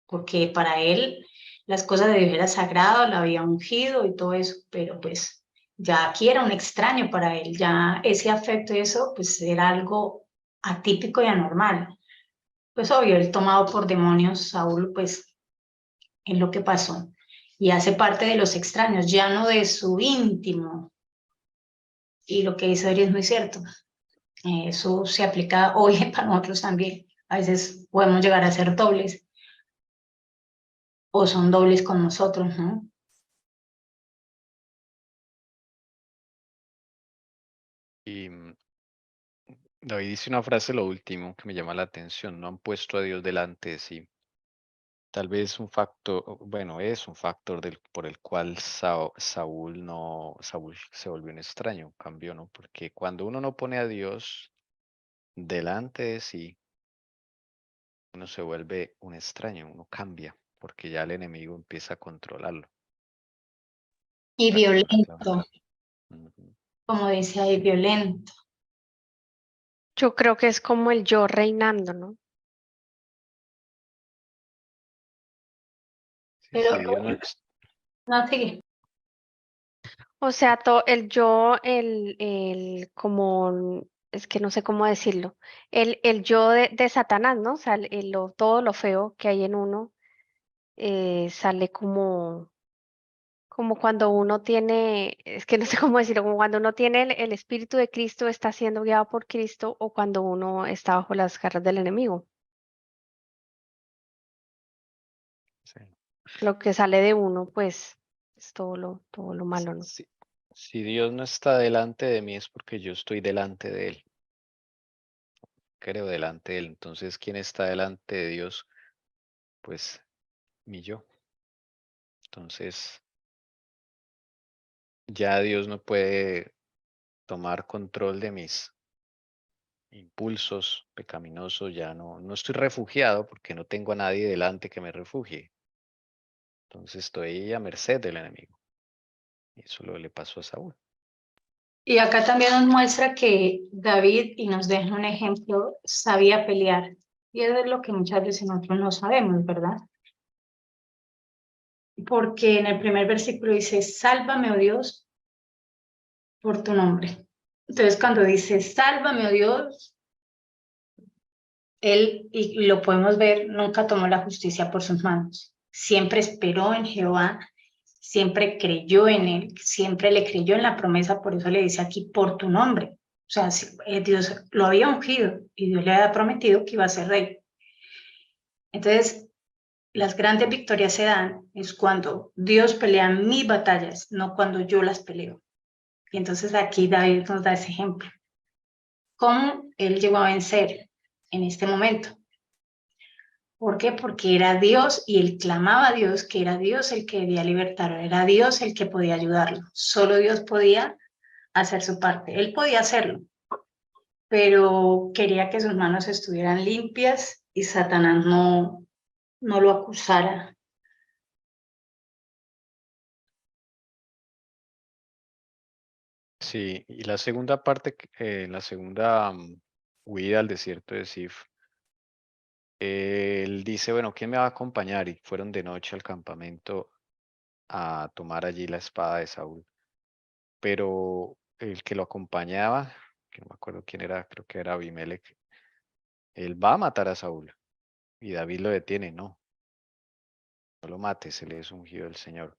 porque para él las cosas de Dios era sagrado, lo había ungido y todo eso, pero pues ya aquí era un extraño para él, ya ese afecto y eso pues era algo atípico y anormal. Pues obvio, él tomado por demonios, Saúl pues es lo que pasó y hace parte de los extraños, ya no de su íntimo. Y lo que dice Ori es muy cierto. Eso se aplica hoy para nosotros también. A veces podemos llegar a ser dobles o son dobles con nosotros, ¿no? Y David dice una frase, lo último, que me llama la atención. No han puesto a Dios delante de sí. Tal vez un factor, bueno, es un factor por el cual Saúl se volvió un extraño, cambió, ¿no? Porque cuando uno no pone a Dios delante de sí, uno se vuelve un extraño, uno cambia, porque ya el enemigo empieza a controlarlo. Y Esa es una clave. violento, Ujú. como dice ahí, violento. Yo creo que es como el yo reinando, ¿no? Sí, Pero sí, Dios no, no, sigue. O sea, el yo, como, es que no sé cómo decirlo, el yo de Satanás, ¿no? O sea, todo lo feo que hay en uno sale como cuando uno tiene, es que no sé cómo decirlo, como cuando uno tiene el Espíritu de Cristo, está siendo guiado por Cristo, o cuando uno está bajo las garras del enemigo. sí. Lo que sale de uno, pues, es todo lo malo, ¿no? Si Dios no está delante de mí es porque yo estoy delante de Él. Creo delante de Él. Entonces, ¿quién está delante de Dios? Pues mi yo. Entonces, ya Dios no puede tomar control de mis impulsos pecaminosos. Ya no estoy refugiado porque no tengo a nadie delante que me refugie. Entonces estoy a merced del enemigo. Y eso le pasó a Saúl. Y acá también nos muestra que David, y nos deja un ejemplo, sabía pelear. Y eso es lo que muchas veces nosotros no sabemos, ¿verdad? Porque en el primer versículo dice, sálvame, oh Dios, por tu nombre. Entonces cuando dice, sálvame, oh Dios, él, y lo podemos ver, nunca tomó la justicia por sus manos. Siempre esperó en Jehová, siempre creyó en él, siempre le creyó en la promesa, por eso le dice aquí, por tu nombre. O sea, Dios lo había ungido y Dios le había prometido que iba a ser rey. Entonces, las grandes victorias se dan es cuando Dios pelea mis batallas, no cuando yo las peleo. Y entonces aquí David nos da ese ejemplo. ¿Cómo él llegó a vencer en este momento? ¿Por qué? Porque era Dios y él clamaba a Dios, que era Dios el que debía libertarlo, era Dios el que podía ayudarlo. Solo Dios podía hacer su parte. Él podía hacerlo, pero quería que sus manos estuvieran limpias y Satanás no lo acusara Sí, y la segunda parte, la segunda huida al desierto de Sif, él dice, bueno, ¿quién me va a acompañar? Y fueron de noche al campamento a tomar allí la espada de Saúl. Pero el que lo acompañaba, que no me acuerdo quién era, creo que era Abimelech, él va a matar a Saúl. Y David lo detiene, no lo mates, él es ungido del Señor.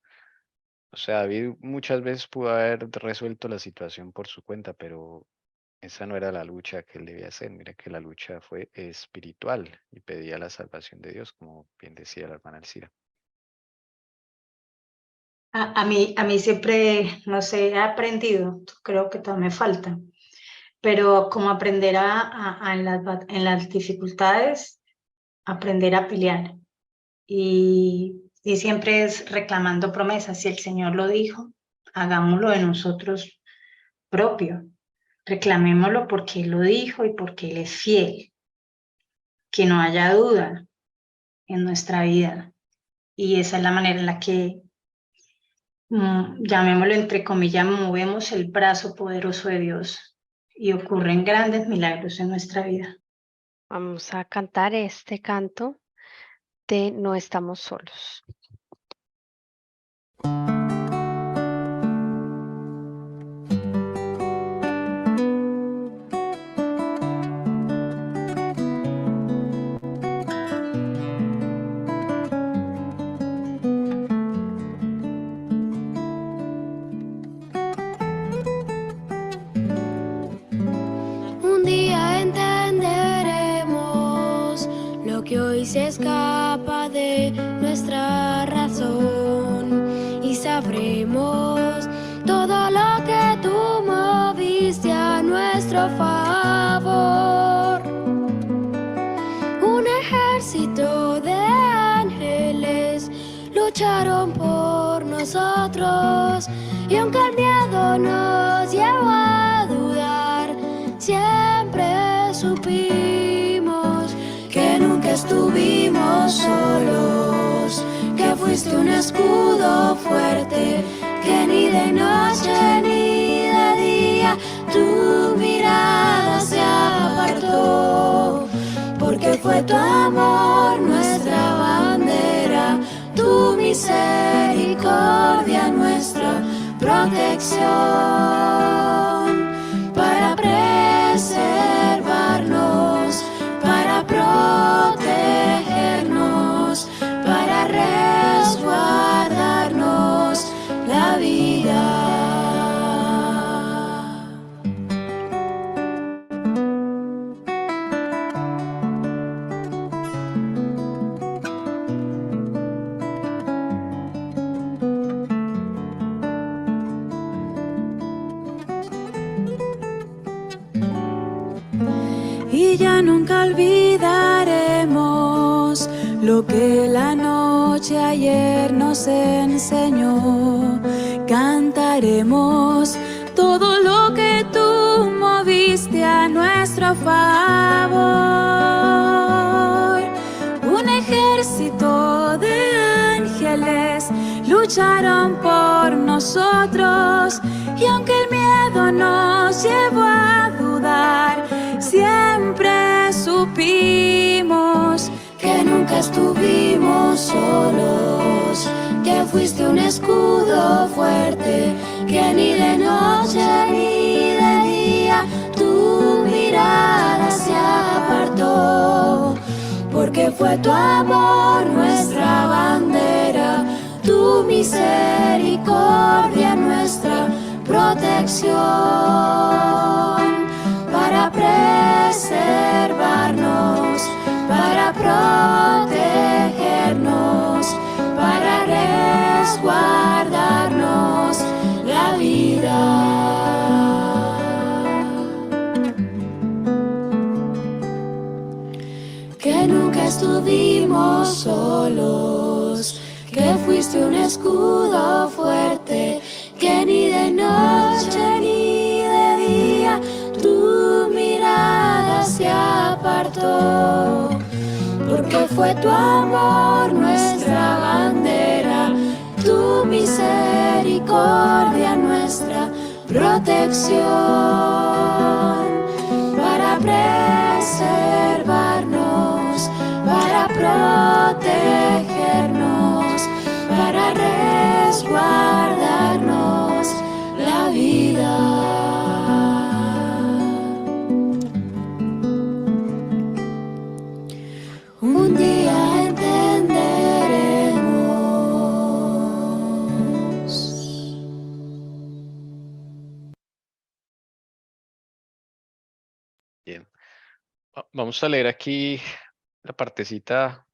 O sea, David muchas veces pudo haber resuelto la situación por su cuenta, pero esa no era la lucha que él debía hacer. Mira que la lucha fue espiritual y pedía la salvación de Dios, como bien decía la hermana Elcira. A mí siempre, no sé, he aprendido, creo que todavía me falta, pero como aprender en las dificultades, aprender a pelear. Y siempre es reclamando promesas. Si el Señor lo dijo, hagámoslo de nosotros propio. Reclamémoslo porque Él lo dijo y porque Él es fiel. Que no haya duda en nuestra vida. Y esa es la manera en la que, llamémoslo entre comillas, movemos el brazo poderoso de Dios y ocurren grandes milagros en nuestra vida. Vamos a cantar este canto de No estamos solos. Un día entenderemos lo que hoy se escapa de nuestra razón y sabremos todo lo que tú moviste a nuestro favor. Un ejército de ángeles lucharon por nosotros y aunque el miedo nos llevó a dudar, siempre supimos que nunca estuvimos solos, que fuiste un escudo fuerte, que ni de noche ni de día tu mirada se apartó, porque fue tu amor nuestra bandera, tu misericordia nuestra protección, para preservarnos, para protegernos, para resguardarnos la vida. Y ya nunca olvidaremos lo que la noche ayer nos enseñó. Cantaremos todo lo que tú moviste a nuestro favor. Un ejército de ángeles lucharon por nosotros y aunque el miedo nos llevó a dudar, siempre supimos que nunca estuvimos solos, que fuiste un escudo fuerte, que ni de noche ni de día tu mirada se apartó, porque fue tu amor nuestra bandera, tu misericordia nuestra protección, para preservarnos, para protegernos, para resguardarnos la vida. Que nunca estuvimos solos, que fuiste un escudo fuerte, que ni de noche ni de día tu mirada se apartó, porque fue tu amor nuestra bandera, tu misericordia nuestra protección para preservarnos, para protegernos, para resguardarnos la vida. Un día entenderemos. Bien. Vamos a leer aquí la partecita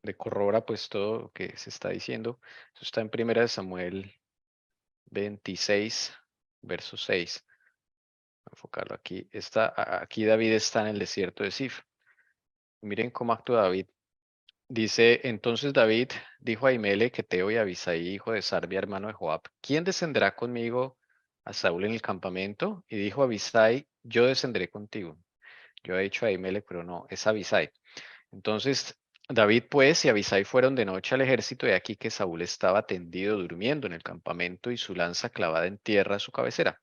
de corrobora pues todo lo que se está diciendo. Eso está en 1 Samuel 26, verso 6. Voy a enfocarlo aquí. Aquí David está en el desierto de Sif. Miren cómo actúa David. Dice, entonces David dijo a Ahimelech, Eteo y a Abisai, hijo de Sarbia, hermano de Joab, ¿quién descenderá conmigo a Saúl en el campamento? Y dijo Abisai, yo descenderé contigo. Yo he dicho a Ahimelech, pero no, es Abisai. Entonces David pues y Abisai fueron de noche al ejército, y aquí que Saúl estaba tendido durmiendo en el campamento y su lanza clavada en tierra a su cabecera.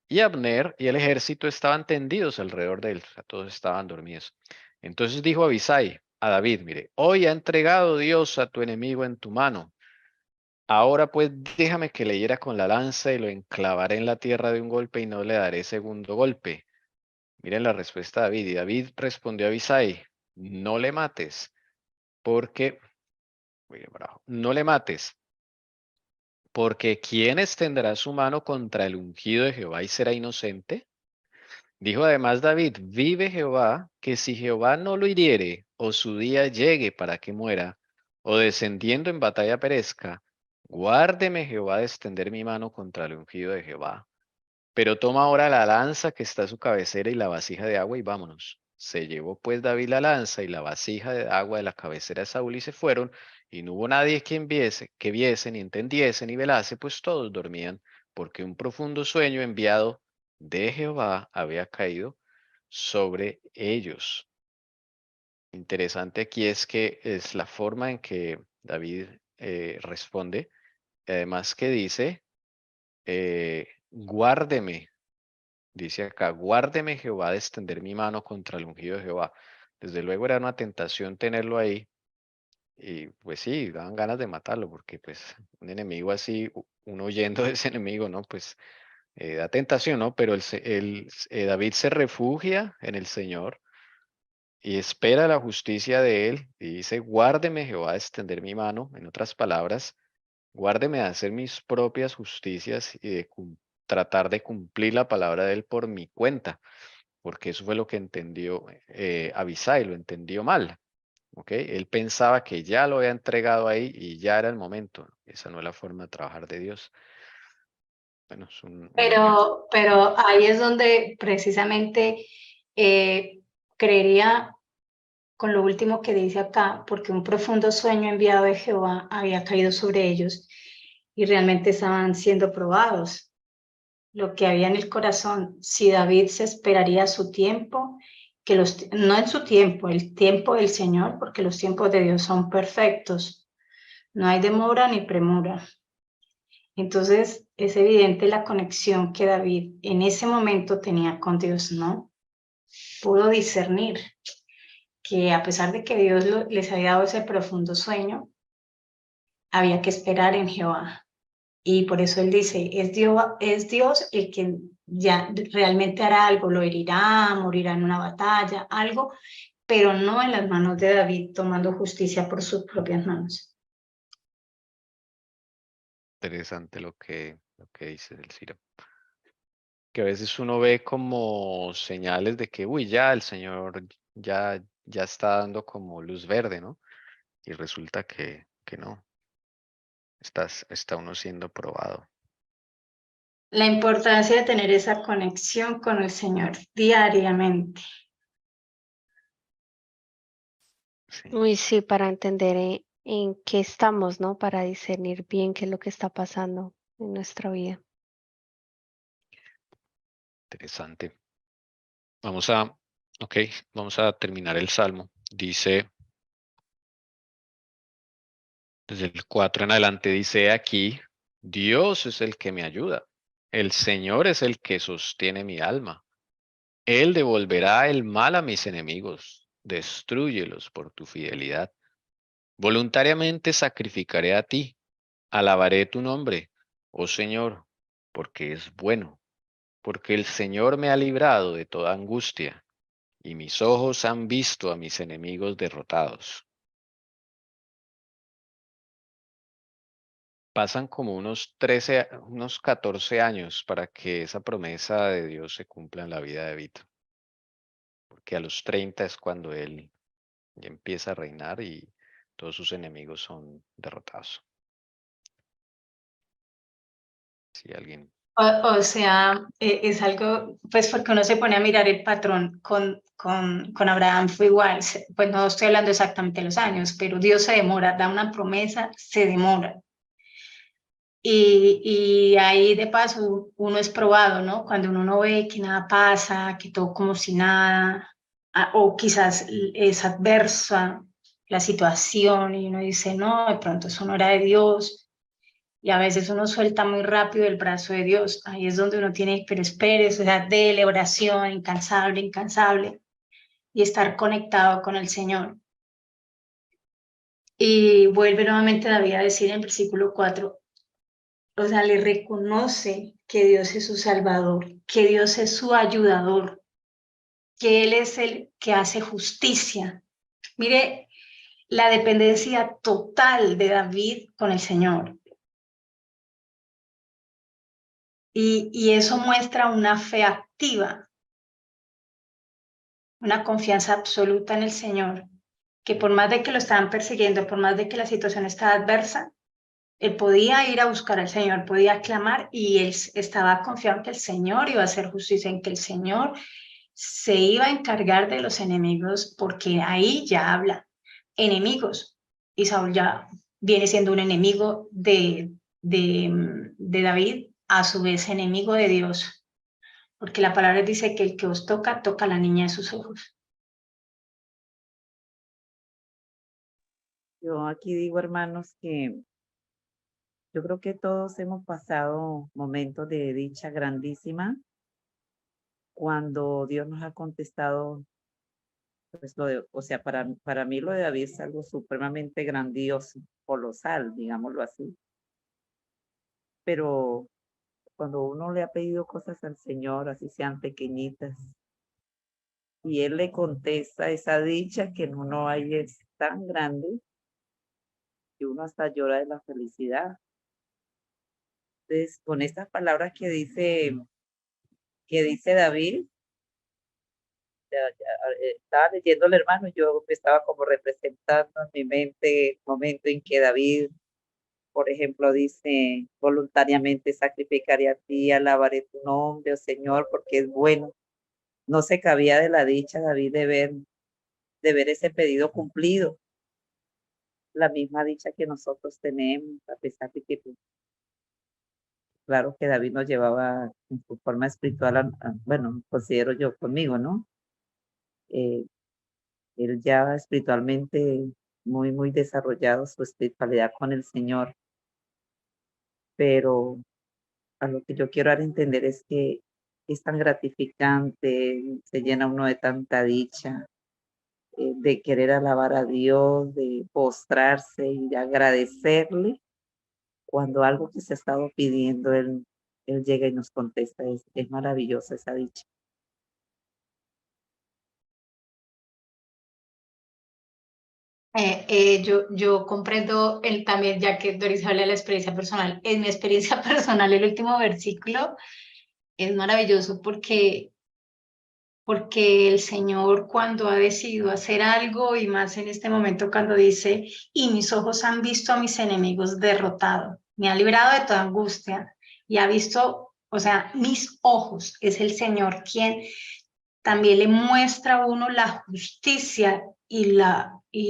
Y Abner y el ejército estaban tendidos alrededor de él, o sea, todos estaban dormidos. Entonces dijo Abisai a David, mire, hoy ha entregado Dios a tu enemigo en tu mano. Ahora pues déjame que le hiera con la lanza y lo enclavaré en la tierra de un golpe y no le daré segundo golpe. Miren la respuesta de David. Y David respondió a Abisai, no le mates, porque, no le mates, porque ¿quién extenderá su mano contra el ungido de Jehová y será inocente? Dijo además David, vive Jehová, que si Jehová no lo hiriere, o su día llegue para que muera, o descendiendo en batalla perezca, guárdeme Jehová de extender mi mano contra el ungido de Jehová. Pero toma ahora la lanza que está a su cabecera y la vasija de agua y vámonos. Se llevó pues David la lanza y la vasija de agua de la cabecera de Saúl y se fueron, y no hubo nadie que viese, ni entendiese, ni velase, pues todos dormían, porque un profundo sueño enviado de Jehová había caído sobre ellos. Interesante aquí es que es la forma en que David responde, además que dice, guárdeme, dice acá, guárdeme Jehová de extender mi mano contra el ungido de Jehová. Desde luego era una tentación tenerlo ahí, y pues sí, daban ganas de matarlo, porque pues un enemigo así, uno huyendo de ese enemigo, ¿no? Pues da tentación, ¿no? Pero David se refugia en el Señor y espera la justicia de él y dice, guárdeme Jehová de extender mi mano. En otras palabras, guárdeme de hacer mis propias justicias y de tratar de cumplir la palabra de él por mi cuenta, porque eso fue lo que entendió Abisai, lo entendió mal. ¿Ok? Él pensaba que ya lo había entregado ahí y ya era el momento. Esa no es la forma de trabajar de Dios. Bueno, es Pero ahí es donde precisamente creería con lo último que dice acá, porque un profundo sueño enviado de Jehová había caído sobre ellos y realmente estaban siendo probados. Lo que había en el corazón, si David se esperaría su tiempo, no en su tiempo, el tiempo del Señor, porque los tiempos de Dios son perfectos. No hay demora ni premura. Entonces, es evidente la conexión que David en ese momento tenía con Dios, ¿no? Pudo discernir que a pesar de que Dios les había dado ese profundo sueño, había que esperar en Jehová. Y por eso él dice, es Dios el que ya realmente hará algo, lo herirá, morirá en una batalla, algo, pero no en las manos de David tomando justicia por sus propias manos. interesante lo que dice el Ciro. Que a veces uno ve como señales de que, uy, ya el Señor ya está dando como luz verde, ¿no? Y resulta que no. Está uno siendo probado. La importancia de tener esa conexión con el Señor diariamente. Sí. Uy, sí, para entender en qué estamos, ¿no? Para discernir bien qué es lo que está pasando en nuestra vida. Interesante. Vamos a terminar el Salmo. Dice, desde el 4 en adelante, dice aquí, Dios es el que me ayuda. El Señor es el que sostiene mi alma. Él devolverá el mal a mis enemigos. Destrúyelos por tu fidelidad. Voluntariamente sacrificaré a ti. Alabaré tu nombre, oh Señor, porque es bueno. Porque el Señor me ha librado de toda angustia, y mis ojos han visto a mis enemigos derrotados. Pasan como unos 14 años para que esa promesa de Dios se cumpla en la vida de Vito. Porque a los 30 es cuando él ya empieza a reinar y todos sus enemigos son derrotados. Si alguien... O sea, es algo, pues porque uno se pone a mirar el patrón con Abraham fue igual, pues no estoy hablando exactamente de los años, pero Dios se demora, da una promesa, se demora. Y ahí de paso uno es probado, ¿no? Cuando uno no ve que nada pasa, que todo como si nada, o quizás es adversa la situación y uno dice, no, de pronto eso no era de Dios. Y a veces uno suelta muy rápido el brazo de Dios. Ahí es donde uno tiene, pero espere, o sea, de oración, incansable, incansable, y estar conectado con el Señor. Y vuelve nuevamente David a decir en el versículo 4, o sea, le reconoce que Dios es su Salvador, que Dios es su ayudador, que Él es el que hace justicia. Mire la dependencia total de David con el Señor. Y eso muestra una fe activa, una confianza absoluta en el Señor, que por más de que lo estaban persiguiendo, por más de que la situación estaba adversa, él podía ir a buscar al Señor, podía clamar y él estaba confiado en que el Señor iba a hacer justicia, en que el Señor se iba a encargar de los enemigos, porque ahí ya habla enemigos. Y Saúl ya viene siendo un enemigo de David, a su vez enemigo de Dios, porque la palabra dice que el que os toca, toca a la niña de sus ojos. Yo aquí digo, hermanos, que yo creo que todos hemos pasado momentos de dicha grandísima cuando Dios nos ha contestado, pues o sea, para mí lo de David es algo supremamente grandioso, colosal, digámoslo así. Pero cuando uno le ha pedido cosas al Señor, así sean pequeñitas, y Él le contesta, esa dicha que en uno hay es tan grande que uno hasta llora de la felicidad. Entonces, con estas palabras que dice David, estaba leyendo el hermano, yo me estaba como representando en mi mente el momento en que David, por ejemplo, dice, voluntariamente sacrificaré a ti, alabaré tu nombre, oh Señor, porque es bueno. No se cabía de la dicha, David, de ver ese pedido cumplido. La misma dicha que nosotros tenemos, a pesar de que, claro que David nos llevaba en su forma espiritual, bueno, considero yo conmigo, ¿no? Él ya espiritualmente muy, muy desarrollado su espiritualidad con el Señor. Pero a lo que yo quiero dar a entender es que es tan gratificante, se llena uno de tanta dicha, de querer alabar a Dios, de postrarse y de agradecerle cuando algo que se ha estado pidiendo, Él llega y nos contesta. Es maravillosa esa dicha. Yo comprendo también, ya que Doris habla de la experiencia personal, en mi experiencia personal el último versículo es maravilloso porque el Señor cuando ha decidido hacer algo, y más en este momento cuando dice, y mis ojos han visto a mis enemigos derrotados, me ha librado de toda angustia y ha visto, o sea, mis ojos, es el Señor quien también le muestra a uno la justicia y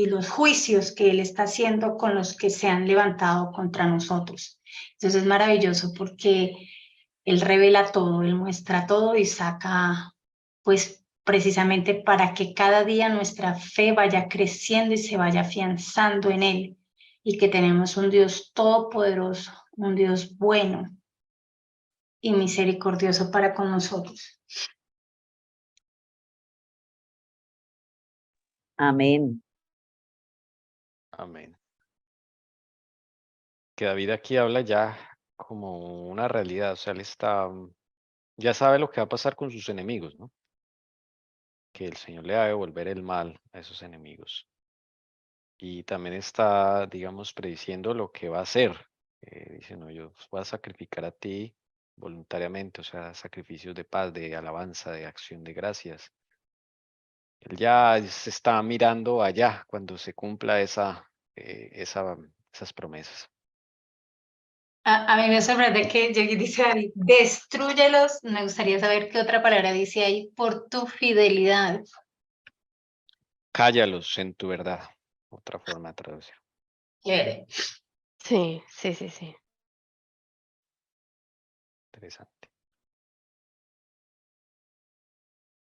los juicios que Él está haciendo con los que se han levantado contra nosotros. Entonces es maravilloso porque Él revela todo, Él muestra todo y saca, pues precisamente para que cada día nuestra fe vaya creciendo y se vaya afianzando en Él, y que tenemos un Dios todopoderoso, un Dios bueno, y misericordioso para con nosotros. Amén. Amén. Que David aquí habla ya como una realidad, o sea, él está, ya sabe lo que va a pasar con sus enemigos, ¿no? Que el Señor le va a devolver el mal a esos enemigos. Y también está, digamos, prediciendo lo que va a hacer. Dice, no, yo voy a sacrificar a ti voluntariamente, o sea, sacrificios de paz, de alabanza, de acción de gracias. Él ya se está mirando allá cuando se cumpla esas promesas. A mí me sorprende que dice David, destrúyelos. Me gustaría saber qué otra palabra dice ahí, por tu fidelidad. Cállalos en tu verdad. Otra forma de traducir. Chévere. Sí, sí, sí, sí. Interesante.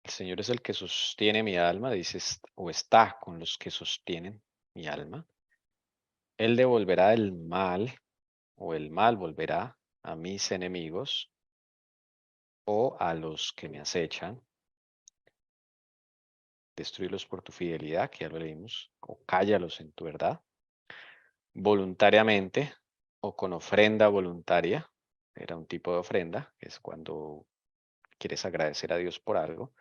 El Señor es el que sostiene mi alma, dice, o está con los que sostienen mi alma. Él devolverá el mal, o el mal volverá a mis enemigos, o a los que me acechan. Destruirlos por tu fidelidad, que ya lo leímos, o cállalos en tu verdad. Voluntariamente, o con ofrenda voluntaria. Era un tipo de ofrenda, que es cuando quieres agradecer a Dios por algo.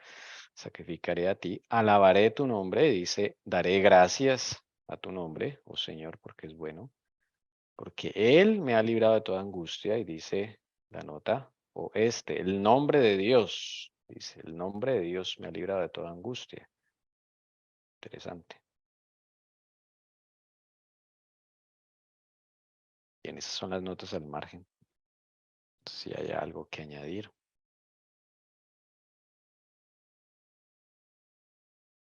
Sacrificaré a ti, alabaré tu nombre, dice, daré gracias a tu nombre, oh Señor, porque es bueno, porque Él me ha librado de toda angustia, y dice la nota, o el nombre de Dios, dice, el nombre de Dios me ha librado de toda angustia. Interesante. Bien, esas son las notas al margen. Si hay algo que añadir.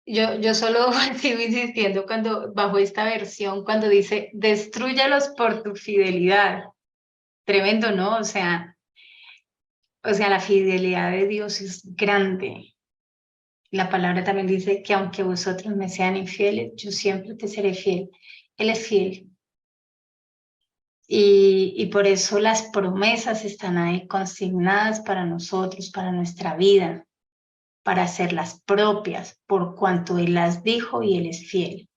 Yo solo sigo insistiendo bajo esta versión, cuando dice, destrúyalos por tu fidelidad. Tremendo, ¿no? O sea, la fidelidad de Dios es grande. La palabra también dice que aunque vosotros me sean infieles, yo siempre te seré fiel. Él es fiel. Y por eso las promesas están ahí consignadas para nosotros, para nuestra vida, para hacerlas propias, por cuanto Él las dijo y Él es fiel.